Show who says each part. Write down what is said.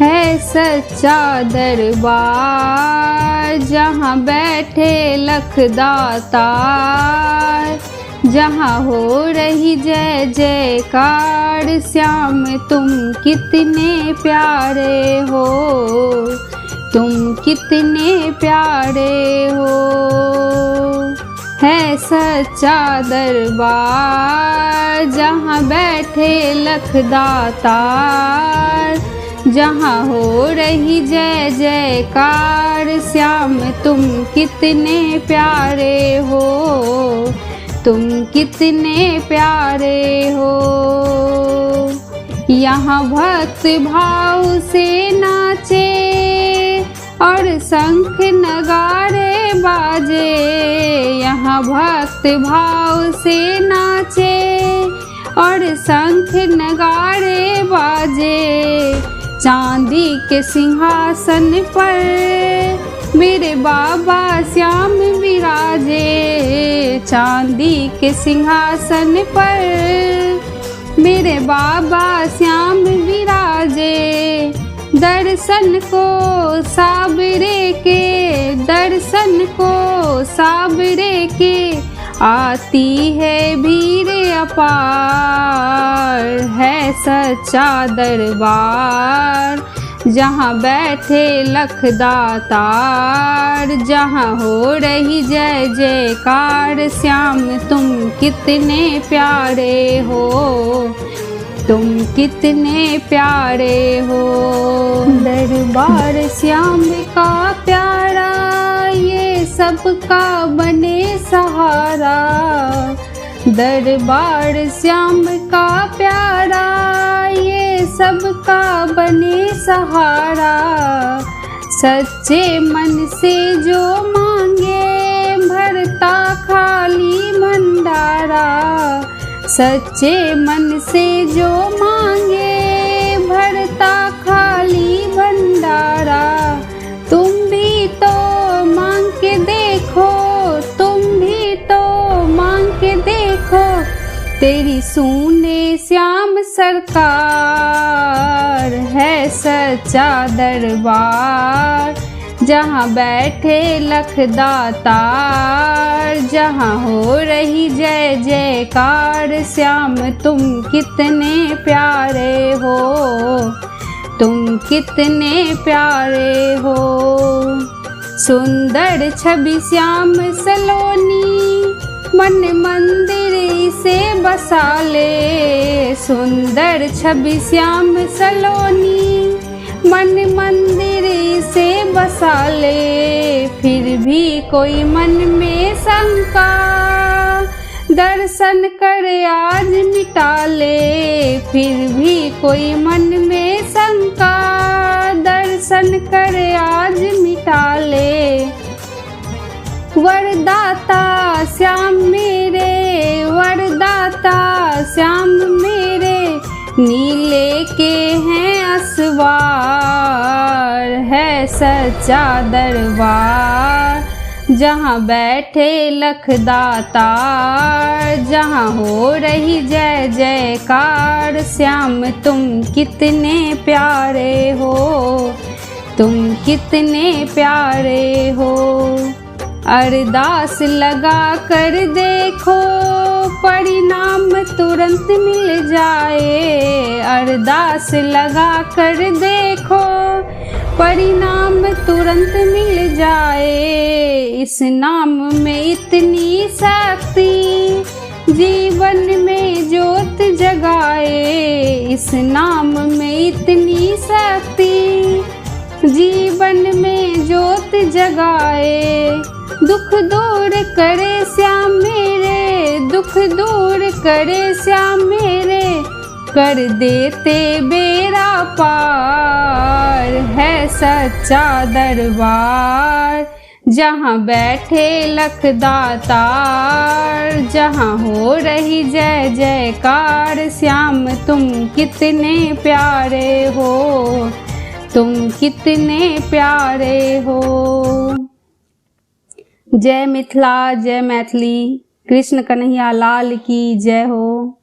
Speaker 1: है सच्चा दरबार, जहाँ बैठे लख दातार, जहाँ हो रही जय जयकार। श्याम तुम कितने प्यारे हो, तुम कितने प्यारे हो। है सच्चा दरबार, जहाँ बैठे लख दातार, जहाँ हो रही जय जयकार। श्याम तुम कितने प्यारे हो, तुम कितने प्यारे हो। यहाँ भक्त भाव से नाचे और शंख नगारे बाजे। यहाँ भक्त भाव से नाचे और शंख नगारे बाजे। चांदी के सिंहासन पर मेरे बाबा श्याम विराजे। चांदी के सिंहासन पर मेरे बाबा श्याम विराजे। दर्शन को साबरे के, दर्शन को साबरे के, आती है भीड़ अपार। है सच्चा दरबार, जहाँ बैठे लख दातार, जहाँ हो रही जय जयकार। श्याम तुम कितने प्यारे हो, तुम कितने प्यारे हो। दरबार श्याम का प्यारा, ये सबका बने सहारा। दरबार श्याम का प्यारा, ये सबका बने सहारा। सच्चे मन से जो मांगे, भरता खाली भंडारा। सच्चे मन से जो मांगे, भरता खाली भंडारा। तुम भी तो मांग के देखो, तुम भी तो मांग के देखो, तेरी सुने श्याम सरकार। है सच्चा दरबार, जहाँ बैठे लख दातार, जहाँ हो रही जय जयकार। श्याम तुम कितने प्यारे हो, तुम कितने प्यारे हो। सुंदर छवि श्याम सलोनी, मन मंदिर से बसा ले। सुंदर छवि श्याम सलोनी, मन मंदिर से बसा ले। फिर भी कोई मन में शंका, दर्शन कर आज मिटा ले। फिर भी कोई मन में शंका, दर्शन कर आज मिटा ले। वरदाता श्याम मेरे, वरदाता श्याम मेरे, नीले के हैं असवार। है सच्चा दरबार, जहाँ बैठे लख दातार, जहाँ हो रही जय जयकार। श्याम तुम कितने प्यारे हो, तुम कितने प्यारे हो। अरदास लगा कर देखो, परिणाम तुरंत मिल जाए। अरदास लगा कर देखो, परिणाम तुरंत मिल जाए। इस नाम में इतनी शक्ति, जीवन में ज्योत जगाए। इस नाम में इतनी शक्ति, जीवन में ज्योत जगाए। दुख दूर करे श्याम मेरे, दुख दूर करे श्याम मेरे, कर देते बेड़ा पार। है सच्चा दरबार, जहाँ बैठे लख दातार, जहाँ हो रही जय जयकार। श्याम तुम कितने प्यारे हो, तुम कितने प्यारे हो। जय मिथिला, जय मैथिली। कृष्ण कन्हैया लाल की जय हो।